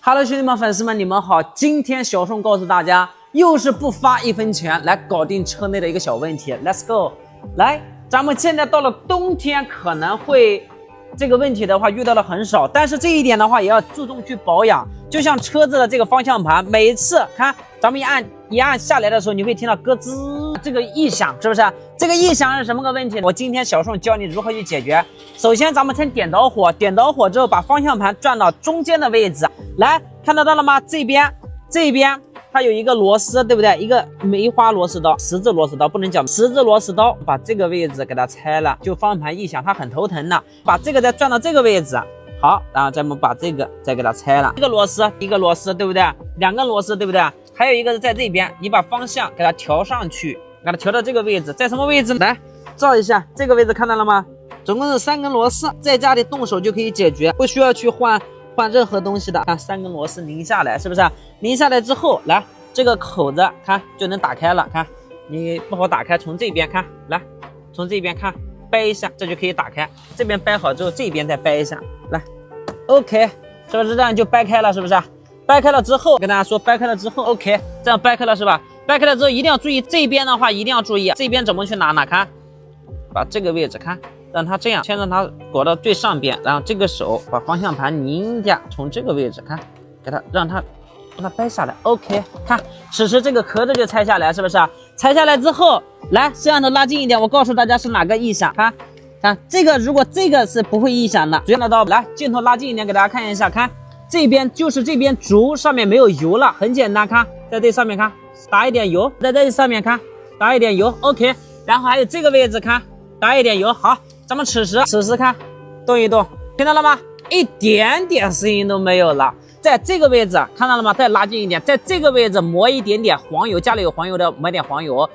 Hello， 兄弟们、粉丝们，你们好！今天小宋告诉大家，又是不花1分钱来搞定车内的一个小问题。Let's go！ 来，咱们现在到了冬天，可能会这个问题的话遇到的很少，但是这一点的话也要注重去保养。就像车子的这个方向盘，每一次看咱们一按下来的时候，你会听到咯吱这个异响，是不是？这个异响是什么个问题？我今天小宋教你如何去解决。首先，咱们先点着火，点着火之后，把方向盘转到中间的位置。来，看得到了吗？这边它有一个螺丝，对不对？一个梅花螺丝刀，十字螺丝刀不能讲十字螺丝刀，把这个位置给它拆了，就方向盘异响，它很头疼的。把这个再转到这个位置，好，然后咱们把这个再给它拆了。一个螺丝，对不对？两个螺丝，对不对？还有一个是在这边，你把方向给它调上去，给它调到这个位置，在什么位置？来照一下这个位置，看到了吗？总共是3根螺丝，在家里动手就可以解决，不需要去换任何东西的。看3根螺丝拧下来，是不是？拧下来之后，来这个口子看就能打开了。看你不好打开，从这边看，来从这边看掰一下，这就可以打开。这边掰好之后，这边再掰一下，来 OK， 是不是这样就掰开了？是不是？掰开了之后，跟大家说，掰开了之后 OK， 这样掰开了是吧？掰开了之后一定要注意，这边的话一定要注意，这边怎么去拿呢？看，把这个位置看，让它这样，先让它裹到最上边，然后这个手把方向盘拧一下，从这个位置看，给它让它掰下来 OK。 看，此时这个壳子就拆下来，是不是？拆下来之后，来摄像头拉近一点，我告诉大家是哪个异响。看这个，如果这个是不会异响的，看得到？来镜头拉近一点给大家看一下，看这边就是这边轴上面没有油了，很简单，看在这上面看打一点油，在这上面看打一点油 OK。 然后还有这个位置看打一点油，好，咱们此时看动一动，听到了吗？一点点声音都没有了。在这个位置看到了吗？再拉近一点，在这个位置抹一点点黄油，家里有黄油的抹点黄油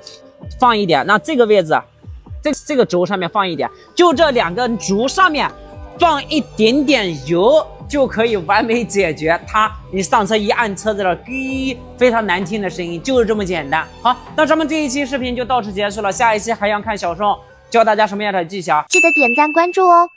放一点，那这个位置这个轴上面放一点，就这2根轴上面放一点点油就可以完美解决它。你上车一按车子的非常难听的声音，就是这么简单。好，那咱们这一期视频就到此结束了，下一期还想看小宋教大家什么样的技巧，记得点赞关注哦。